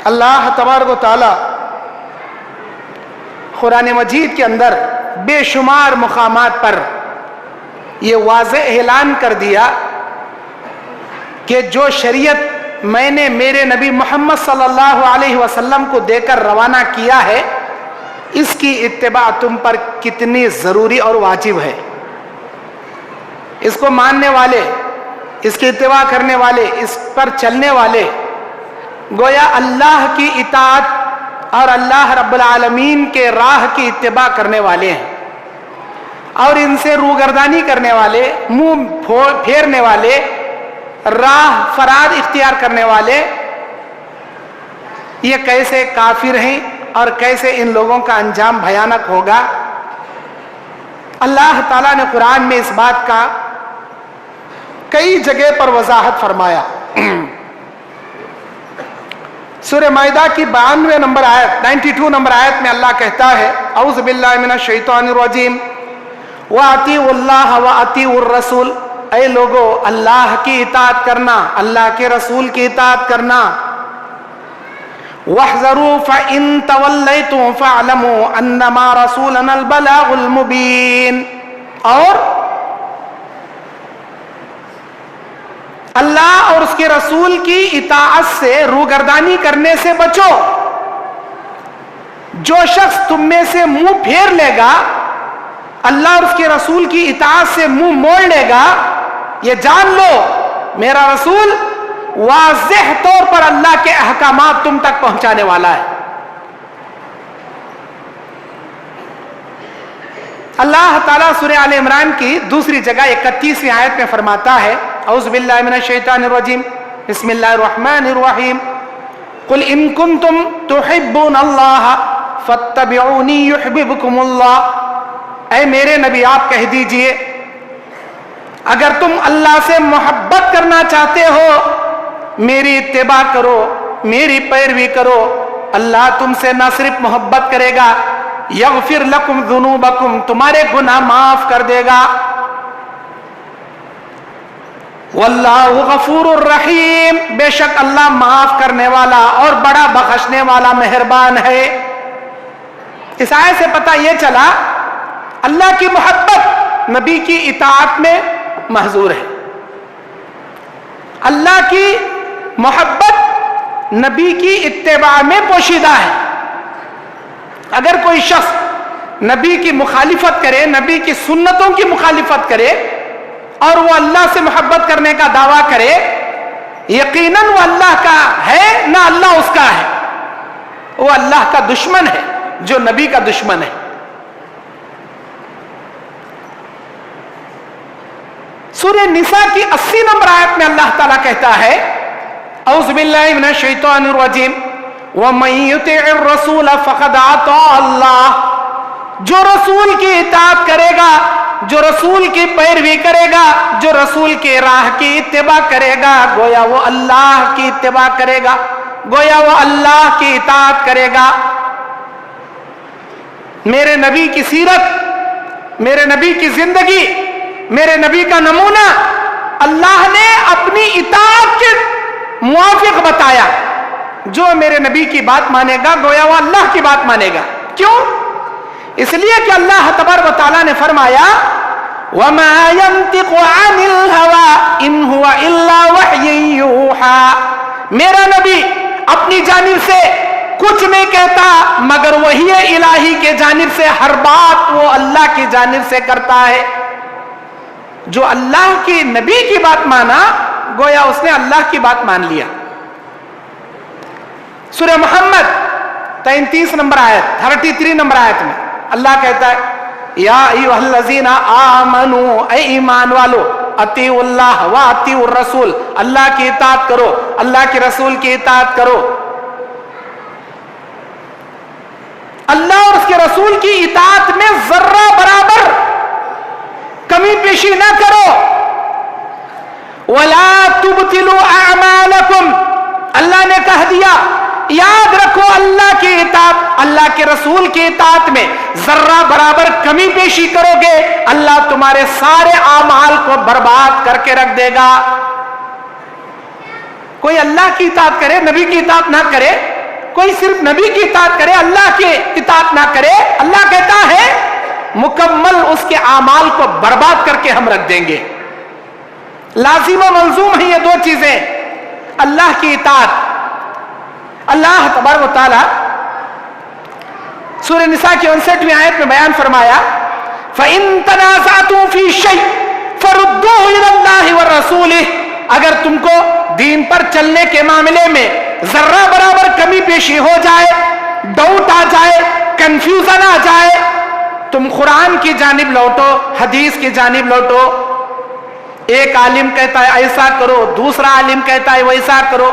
اللہ تبارک و تعالی قرآن مجید کے اندر بے شمار مقامات پر یہ واضح اعلان کر دیا کہ جو شریعت میں نے میرے نبی محمد صلی اللہ علیہ وسلم کو دے کر روانہ کیا ہے، اس کی اتباع تم پر کتنی ضروری اور واجب ہے۔ اس کو ماننے والے، اس کی اتباع کرنے والے، اس پر چلنے والے گویا اللہ کی اطاعت اور اللہ رب العالمین کے راہ کی اتباع کرنے والے ہیں، اور ان سے روگردانی کرنے والے، منہ پھیرنے والے، راہ فرار اختیار کرنے والے، یہ کیسے کافر ہیں اور کیسے ان لوگوں کا انجام بھیانک ہوگا۔ اللہ تعالیٰ نے قرآن میں اس بات کا کئی جگہ پر وضاحت فرمایا۔ سورہ مائدہ کی 92 نمبر آیت 92 نمبر آیت میں اللہ کہتا ہے، اعوذ باللہ من الشیطان الرجیم وَأَطِیعُوا اللَّهَ وَأَطِیعُوا الرَّسُولَ، اے لوگو اللہ کی اطاعت کرنا، اللہ کے رسول کی اطاعت کرنا۔ وَاحْذَرُوا فَإِن تَوَلَّيْتُمْ فَاعْلَمُوا أَنَّمَا رَسُولُنَا الْبَلَاغُ الْمُبِينُ، اور اللہ اور اس کے رسول کی اطاعت سے، روگردانی کرنے سے بچو۔ جو شخص تم میں سے منہ پھیر لے گا، اللہ اور اس کے رسول کی اطاعت سے منہ موڑ لے گا، یہ جان لو میرا رسول واضح طور پر اللہ کے احکامات تم تک پہنچانے والا ہے۔ اللہ تعالیٰ سورہ آل عمران کی دوسری جگہ 31ویں آیت میں فرماتا ہے، اعوذ باللہ من الشیطان الرجیم بسم اللہ الرحمن الرحیم قل ان کنتم تحبون اللہ فاتبعونی یحببکم اللہ، اے میرے نبی آپ کہہ دیجئے اگر تم اللہ سے محبت کرنا چاہتے ہو، میری اتباع کرو، میری پیروی کرو، اللہ تم سے نہ صرف محبت کرے گا، یغفر لکم ذنوبکم، تمہارے گناہ معاف کر دے گا، واللہ غفور الرحیم، بے شک اللہ معاف کرنے والا اور بڑا بخشنے والا مہربان ہے۔ اس آیت سے پتہ یہ چلا اللہ کی محبت نبی کی اطاعت میں محظور ہے، اللہ کی محبت نبی کی اتباع میں پوشیدہ ہے۔ اگر کوئی شخص نبی کی مخالفت کرے، نبی کی سنتوں کی مخالفت کرے اور وہ اللہ سے محبت کرنے کا دعویٰ کرے، یقیناً وہ اللہ کا ہے نہ اللہ اس کا ہے، وہ اللہ کا دشمن ہے جو نبی کا دشمن ہے۔ سورہ نساء کی 80 نمبر آیت میں اللہ تعالیٰ کہتا ہے، اعوذ باللہ من الشیطان الرجیم وَمَن يُطِعِ الرَّسُولَ فَقَدْ أَطَاعَ اللَّهَ، جو رسول کی اطاعت کرے گا، جو رسول کی پیروی کرے گا، جو رسول کی راہ کی اتباع کرے گا، گویا وہ اللہ کی اتباع کرے گا، گویا وہ اللہ کی اطاعت کرے گا۔ میرے نبی کی سیرت، میرے نبی کی زندگی، میرے نبی کا نمونہ اللہ نے اپنی اطاعت کے موافق بتایا۔ جو میرے نبی کی بات مانے گا گویا وہ اللہ کی بات مانے گا۔ کیوں؟ اس لیے کہ اللہ تبارک و تعالیٰ نے فرمایا وَمَا يَنْطِقُ عَنِ الْهَوَىٰ إِنْ هُوَ إِلَّا وَحْيٌ يُوحَىٰ، میرا نبی اپنی جانب سے کچھ نہیں کہتا مگر وحی الہی کے جانب سے ہر بات وہ اللہ کی جانب سے کرتا ہے۔ جو اللہ کی نبی کی بات مانا گویا اس نے اللہ کی بات مان لیا۔ سورہ محمد 33 نمبر آیت 33 نمبر آیت میں اللہ کہتا ہے یا ایھا الذین آمنوا، اے ایمان والو، اطیعوا اللہ و اطیعوا الرسول، اللہ کی اطاعت کرو، اللہ کے رسول کی اطاعت کرو۔ اللہ اور اس کے رسول کی اطاعت میں ذرہ برابر کمی پیشی نہ کرو۔ وَلَا تُبْطِلُوا أَعْمَالَكُمْ، اللہ نے کہہ دیا یاد رکھو اللہ کی اطاعت، اللہ کے رسول کی اطاعت میں ذرہ برابر کمی پیشی کرو گے، اللہ تمہارے سارے اعمال کو برباد کر کے رکھ دے گا۔ کوئی اللہ کی اطاعت کرے، نبی کی اطاعت نہ کرے، کوئی صرف نبی کی اطاعت کرے, اللہ کی اطاعت نہ کرے, اللہ کہتا ہے مکمل اس کے اعمال کو برباد کر کے ہم رکھ دیں گے. لازم و ملزوم ہیں یہ دو چیزیں, اللہ کی اطاعت. اللہ تبارک و تعالی سورہ نساء کی 59ویں آیت میں بیان فرمایا فَإِن تَنَازَعْتُمْ فِي شَيْءٍ فَرُدُّوهُ إِلَى اللَّهِ وَالرَّسُولِ. اگر تم کو دین پر چلنے کے معاملے میں ذرہ برابر کمی پیشی ہو جائے, ڈاؤٹ آ جائے, کنفیوژن آ جائے, تم قرآن کی جانب لوٹو, حدیث کی جانب لوٹو. ایک عالم کہتا ہے ایسا کرو, دوسرا عالم کہتا ہے ویسا کرو.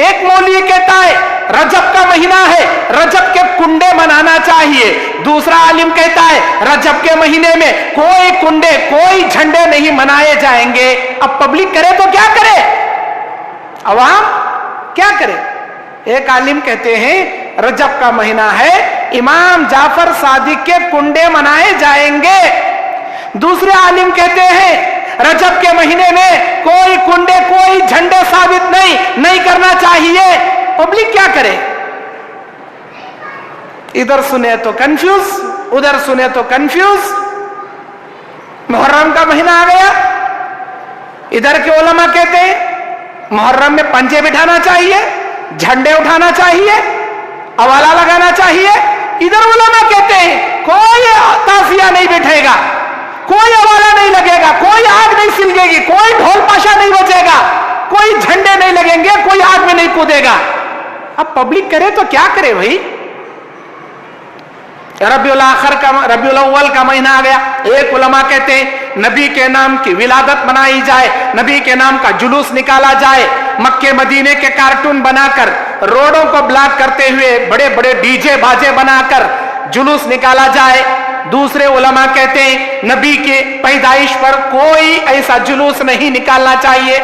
ایک مولوی کہتا ہے رجب کا مہینہ ہے, رجب کے کنڈے منانا چاہیے. دوسرا عالم کہتا ہے رجب کے مہینے میں کوئی کنڈے, کوئی جھنڈے نہیں منائے جائیں گے. اب پبلک کرے تو کیا کرے, عوام کیا کرے؟ ایک عالم کہتے ہیں رجب کا مہینہ ہے, امام جعفر صادق کے کنڈے منائے جائیں گے. دوسرے عالم کہتے ہیں رجب کے مہینے میں کوئی کنڈے, کوئی جھنڈے ثابت نہیں کرنا چاہیے. پبلک کیا کرے؟ ادھر سنے تو کنفیوز, ادھر سنے تو کنفیوز. محرم کا مہینہ آ گیا, ادھر کے علماء کہتے ہیں محرم میں پنجے بٹھانا چاہیے, جھنڈے اٹھانا چاہیے, حوالہ لگانا چاہیے. ادھر علماء کہتے ہیں کوئی تعزیہ نہیں بیٹھے گا, کوئی حوالہ نہیں لگے گا, کوئی آگ نہیں سلگے گی, کوئی ڈھول پاشا نہیں بجے گا, کوئی جھنڈے نہیں لگیں گے, کوئی آگ میں نہیں کودے گا. اب پبلک کرے تو کیا کرے بھائی؟ ربیع الاول کا مہینہ آ گیا. ایک علماء کہتے ہیں نبی کے نام کی ولادت منائی جائے, نبی کے نام کا جلوس نکالا جائے, مکے مدینے کے کارٹون بنا کر روڈوں کو بلاک کرتے ہوئے بڑے بڑے ڈی جے باجے بنا کر جلوس نکالا جائے. دوسرے علماء کہتے ہیں نبی کے پیدائش پر کوئی ایسا جلوس نہیں نکالنا چاہیے,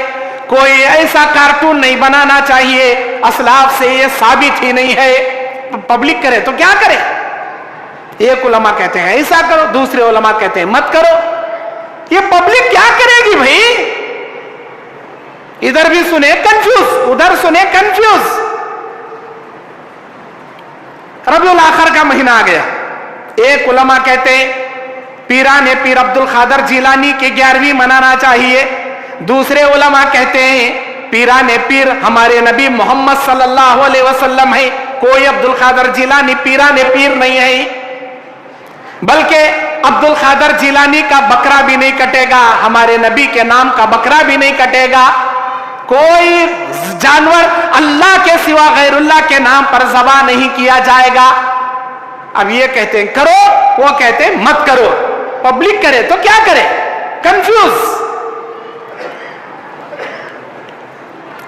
کوئی ایسا کارٹون نہیں بنانا چاہیے, اسلاف سے یہ ثابت ہی نہیں ہے. پبلک کرے تو کیا کرے؟ ایک علماء کہتے ہیں ایسا کرو, دوسرے علماء کہتے ہیں مت کرو. یہ پبلک کیا کرے گی بھائی؟ ادھر بھی سنے کنفیوز, ادھر سنے کنفیوز. ربیع الاخر کا مہینہ آ گیا. ایک علماء کہتے ہیں پیران پیر عبد القادر جیلانی کی 11ویں منانا چاہیے. دوسرے علماء کہتے ہیں پیران پیر ہمارے نبی محمد صلی اللہ علیہ وسلم ہے, کوئی عبد القادر جیلانی پیران پیر نہیں ہے. بلکہ عبد القادر جیلانی کا بکرا بھی نہیں کٹے گا, ہمارے نبی کے نام کا بکرا بھی نہیں کٹے گا. کوئی جانور اللہ کے سوا غیر اللہ کے نام پر ذبح نہیں کیا جائے گا. اب یہ کہتے ہیں کرو, وہ کہتے ہیں مت کرو. پبلک کرے تو کیا کرے؟ کنفیوز.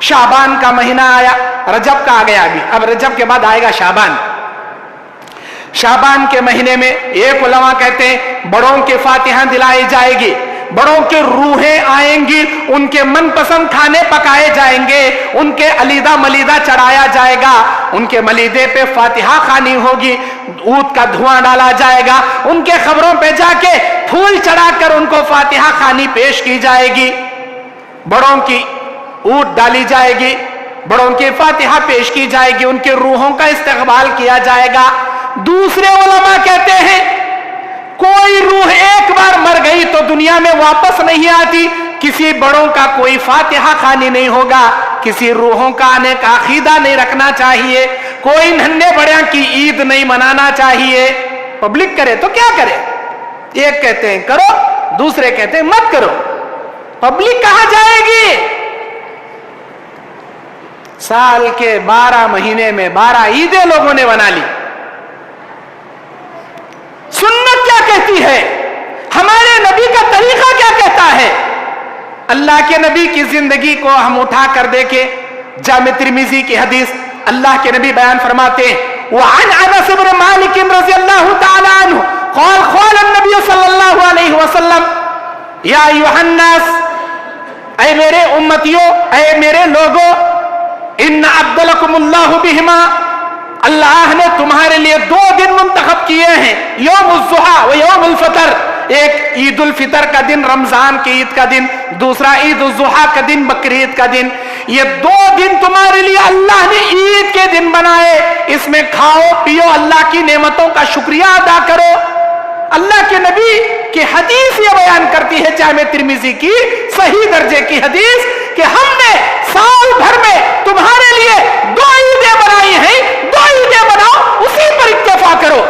شعبان کا مہینہ آیا, رجب کا آ گیا ابھی, اب رجب کے بعد آئے گا شعبان. شعبان کے مہینے میں ایک علماء کہتے ہیں بڑوں کے فاتحہ دلائی جائے گی, بڑوں کے روحیں آئیں گی, ان کے من پسند کھانے پکائے جائیں گے, ان کے علیدہ ملیدہ چڑھایا جائے گا, ان کے ملیدے پہ فاتحہ خوانی ہوگی, عود کا دھواں ڈالا جائے گا, ان کے قبروں پہ جا کے پھول چڑھا کر ان کو فاتحہ خوانی پیش کی جائے گی, بڑوں کی عود ڈالی جائے گی, بڑوں کی فاتحہ پیش کی جائے گی, ان کے روحوں کا استقبال کیا جائے گا. دوسرے علماء کہتے ہیں کوئی روح ایک بار مر گئی تو دنیا میں واپس نہیں آتی, کسی بڑوں کا کوئی فاتحہ خوانی نہیں ہوگا, کسی روحوں کا آنے کا عقیدہ نہیں رکھنا چاہیے, کوئی ننھے بڑیاں کی عید نہیں منانا چاہیے. پبلک کرے تو کیا کرے؟ ایک کہتے ہیں کرو, دوسرے کہتے ہیں مت کرو. پبلک کہاں جائے گی؟ سال کے 12 مہینے میں 12 عیدیں لوگوں نے بنا لی. سنت کیا کہتی ہے؟ ہمارے نبی کا طریقہ کیا کہتا ہے؟ اللہ کے نبی کی زندگی کو ہم اٹھا کر دیکھیں. جامع ترمذی کی حدیث, اللہ کے نبی بیان فرماتے ہیں وعن انس بن مالک رضی اللہ تعالی عنہ قال قال النبی صلی اللہ علیہ وسلم یا ایھا الناس, اے میرے امتیوں, اے میرے لوگوں, ان عبدلکم اللہ بہما, اللہ نے تمہارے لیے 2 دن منتخب کیے ہیں, یوم الضحیٰ و یوم الفطر. ایک عید الفطر کا دن رمضان کی عید کا دن، دوسرا عید الضحیٰ کا دن بقرعید کا دن. یہ دو دن تمہارے لیے اللہ نے عید کے دن بنائے. اس میں کھاؤ پیو، اللہ کی نعمتوں کا شکریہ ادا کرو. اللہ کے نبی کی حدیث یہ بیان کرتی ہے جامع ترمذی کی صحیح درجے کی حدیث کہ ہم نے سال بھر میں تمہارے لیے 2 عیدیں بنائی ہیں، 2 عیدیں بناؤ، اسی پر اکتفا کرو.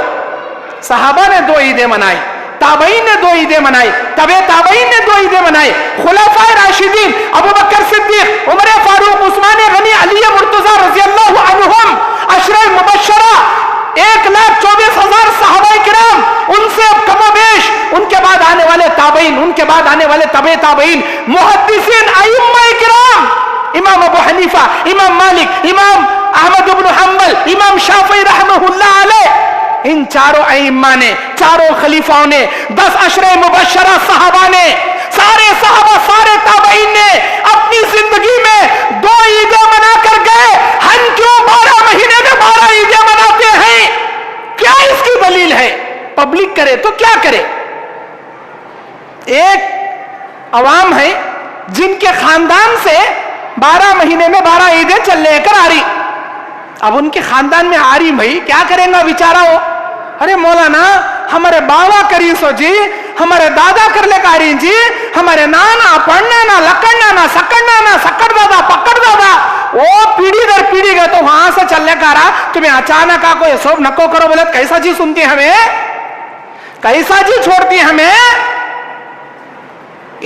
صحابہ نے 2 عیدیں منائی، تابعین نے 2 عیدیں منائی، تبع تابعین نے 2 عیدیں منائی. خلفائے راشدین ابو بکر صدیق، عمر فاروق، عثمان غنی، علی مرتضی رضی اللہ عنہم، عشرہ مبشرہ، 1,24,000 صحابہ کرام، ان سے اب کم و بیش ان کے بعد آنے والے تابعین، ان کے بعد آنے والے تبع تابعین، محدثین، ائمہ کرام، امام ابو حنیفہ، امام مالک، امام احمد بن حنبل، امام شافعی رحمہ اللہ علیہ، ان چاروں ائمہ نے، چاروں خلیفاؤں نے، 10 عشرہ مبشرہ صحابہ نے، سارے صحابہ، سارے تابعین نے اپنی زندگی میں 2 عیدیں منا کر گئے. ہم کیوں 12 مہینے میں 12 عیدیں مناتے ہیں؟ کیا اس کی دلیل ہے؟ پبلک کرے تو کیا کرے؟ ایک عوام ہے جن کے خاندان سے 12 مہینے میں 12 عیدیں چل لے کر آ رہی. اب ان کے خاندان میں آ رہی بھائی، کیا کریں گا بیچارہ ہو؟ ارے مولانا ہمارے بابا کری سو جی، ہمارے دادا کر لے کاری جی، ہمارے نانا پڑھنا نہ لکڑنا نہ سکڑنا نہ سکڑ دادا پکڑ دادا، وہ پیڑھی در پیڑھی گئے تو وہاں سے چلنے کا رہا. تمہیں اچانک آ کو یہ سب نکو کرو بولے کیسا جی سنتی ہمیں، کیسا جی چھوڑتی ہمیں؟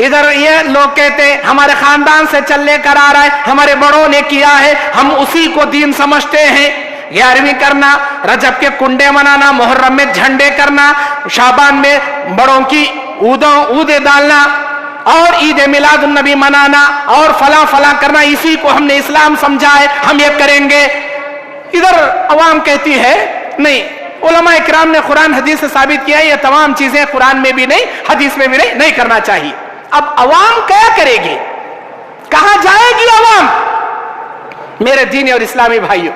ادھر یہ لوگ کہتے ہمارے خاندان سے چلنے کر آ رہا ہے، ہمارے بڑوں نے کیا ہے، ہم اسی کو دین سمجھتے ہیں. 11ویں کرنا، رجب کے کنڈے منانا، محرم میں جھنڈے کرنا، شعبان میں بڑوں کی عودیں ڈالنا، اور عید میلاد النبی منانا، اور فلاں فلاں کرنا، اسی کو ہم نے اسلام سمجھا ہے، ہم یہ کریں گے. ادھر عوام کہتی ہے نہیں، علماء اکرام نے قرآن حدیث سے ثابت کیا ہے یہ تمام چیزیں قرآن میں بھی نہیں، حدیث میں بھی نہیں کرنا چاہیے. اب عوام کیا کرے گی؟ کہاں جائے گی عوام؟ میرے دینی اور اسلامی بھائیوں،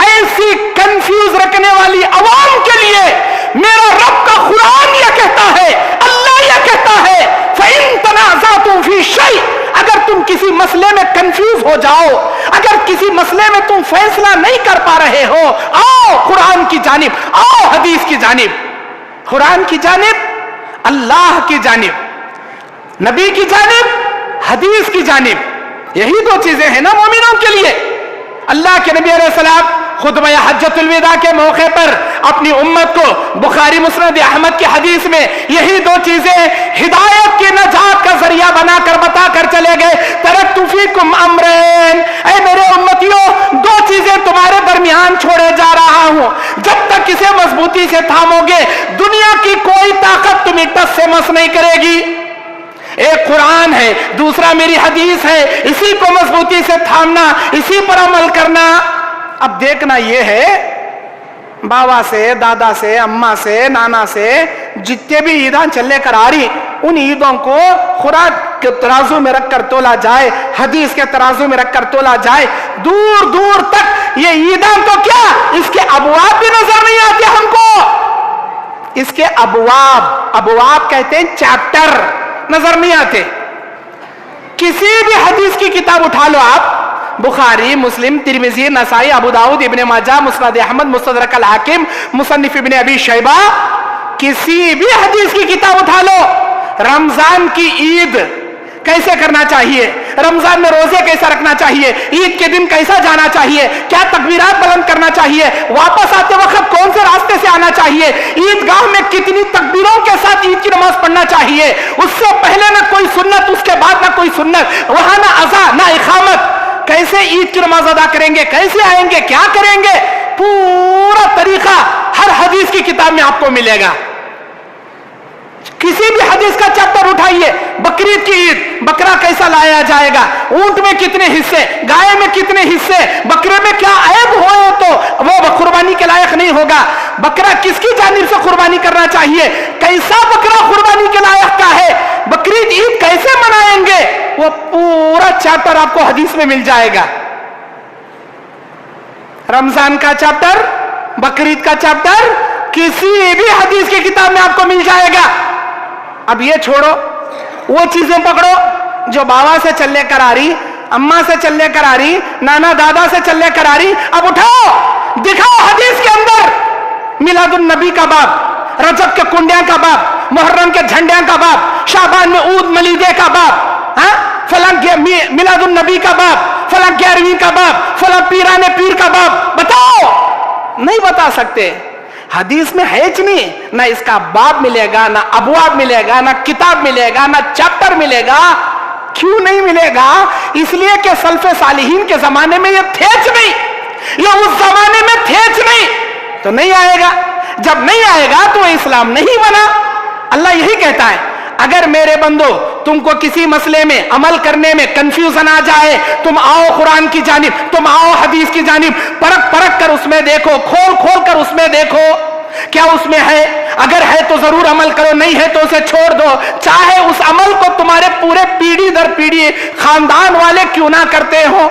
ایسی کنفیوز رکھنے والی عوام کے لیے میرا رب کا قرآن یہ کہتا ہے، اللہ یہ کہتا ہے فَإِن تَنَازَعْتُمْ فِي شَيْءٍ، اگر تم کسی مسئلے میں کنفیوز ہو جاؤ، اگر کسی مسئلے میں تم فیصلہ نہیں کر پا رہے ہو، آؤ قرآن کی جانب، آؤ حدیث کی جانب. قرآن کی جانب، اللہ کی جانب، نبی کی جانب، حدیث کی جانب، یہی 2 چیزیں ہیں نا مومنوں کے لیے. اللہ کے نبی علیہ السلام خطبہ حجۃ الوداع کے موقع پر اپنی امت کو بخاری مسند احمد کی حدیث میں یہی 2 چیزیں ہدایت کی نجات کا ذریعہ بنا کر بتا کر چلے گئے. ترکت فیکم امرین، اے میرے امتیوں 2 چیزیں تمہارے درمیان چھوڑے جا رہا ہوں، جب تک اسے مضبوطی سے تھامو گے دنیا کی کوئی طاقت تمہیں ٹس سے مس نہیں کرے گی. ایک قرآن ہے، دوسرا میری حدیث ہے، اسی کو مضبوطی سے تھامنا، اسی پر عمل کرنا. اب دیکھنا یہ ہے بابا سے، دادا سے، اماں سے، نانا سے جتنے بھی عیداں چلے کر آ رہی، ان عیدوں کو خوراک کے ترازو میں رکھ کر تولا جائے، حدیث کے ترازو میں رکھ کر تولا جائے. دور دور تک یہ عیداں تو کیا، اس کے ابواب بھی نظر نہیں آتے ہم کو. اس کے ابواب کہتے ہیں چیپٹر، نظر نہیں آتے. کسی بھی حدیث کی کتاب اٹھا لو آپ، بخاری، مسلم، ترمذی، نسائی، ابو داؤد، ابن ماجہ، مسند احمد، مستدرک الحاکم، مصنف ابن ابی شیبہ، کسی بھی حدیث کی کتاب اٹھا لو، رمضان کی عید کیسے کرنا چاہیے، رمضان میں روزے کیسا رکھنا چاہیے، عید کے دن کیسا جانا چاہیے، کیا تکبیرات بلند کرنا چاہیے، واپس آتے وقت کون سے راستے سے آنا چاہیے، عیدگاہ میں کتنی تکبیروں کے ساتھ عید کی نماز پڑھنا چاہیے، اس سے پہلے نہ کوئی سنت، اس کے بعد نہ کوئی سنت، وہاں نہ اذان نہ اقامت، کیسے عید کی نماز ادا کریں گے، کیسے آئیں گے، کیا کریں گے، پورا طریقہ ہر حدیث کی کتاب میں آپ کو ملے گا. کسی بھی حدیث کا چیپٹر اٹھائیے، بقرعید کی عید، بکرا کیسا لایا جائے گا، اونٹ میں کتنے حصے، گائے میں کتنے حصے، بکرے میں کیا عیب ہوئے تو وہ قربانی کے لائق نہیں ہوگا، بکرا کس کی جانب سے قربانی کرنا چاہیے، کیسا بکرا قربانی کے لائق کا ہے، بقرعید عید کیسے منائیں گے، وہ پورا چیپٹر آپ کو حدیث میں مل جائے گا. رمضان کا چیپٹر، بقرعید کا چیپٹر کسی بھی حدیث کی کتاب میں آپ کو مل جائے گا. اب یہ چھوڑو, وہ چیزیں پکڑو جو بابا سے چل لے کر آ رہی, اماں سے چل لے کر آ رہی, نانا دادا سے چل لے کر آ رہی. اب اٹھاؤ, دکھاؤ حدیث کے اندر میلاد النبی کا باب, رجب کے کنڈیاں کا باب, محرم کے جھنڈیاں کا باب, شعبان میں عود ملیدے کا باب, فلاں میلاد النبی کا باب, فلاں 11ویں کا باب, فلاں پیرانے پیر کا باب. بتاؤ, نہیں بتا سکتے. حدیث میں ہے ہی نہیں, نہ اس کا باب ملے گا, نہ ابواب ملے گا, نہ کتاب ملے گا, نہ چیپٹر ملے گا. کیوں نہیں ملے گا؟ اس لیے کہ سلف صالحین کے زمانے میں یہ تھےچ نہیں, یہ اس زمانے میں تھےچ نہیں, تو نہیں آئے گا. جب نہیں آئے گا تو اسلام نہیں بنا. اللہ یہی کہتا ہے, اگر میرے بندو تم کو کسی مسئلے میں عمل کرنے میں کنفیوژن آ جائے, تم آؤ قرآن کی جانب, تم آؤ حدیث کی جانب, پرکھ پرکھ کر اس میں دیکھو, کھول کھول کر اس میں دیکھو کیا اس میں ہے. اگر ہے تو ضرور عمل کرو, نہیں ہے تو اسے چھوڑ دو. چاہے اس عمل کو تمہارے پورے پیڑھی در پیڑھی خاندان والے کیوں نہ کرتے ہوں,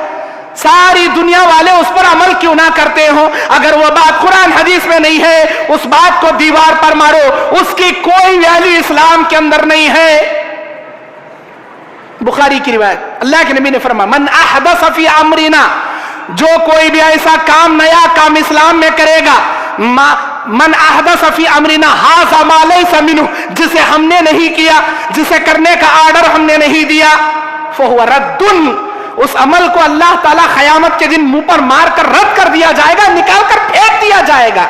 ساری دنیا والے اس پر عمل کیوں نہ کرتے ہوں, اگر وہ بات قرآن حدیث میں نہیں ہے, اس بات کو دیوار پر مارو, اس کی کوئی ویلیو اسلام کے اندر نہیں ہے. بخاری کی روایت, اللہ کے نبی نے فرمایا, من احدث فی امرنا, جو کوئی بھی ایسا کام, نیا کام اسلام میں کرے گا, من احدث فی امرنا ھذا ما لیس منہ, جسے ہم نے نہیں کیا, جسے کرنے کا آرڈر ہم نے نہیں دیا, فہو رد, اس عمل کو اللہ تعالیٰ قیامت کے دن منہ پر مار کر رد کر دیا جائے گا, نکال کر پھینک دیا جائے گا.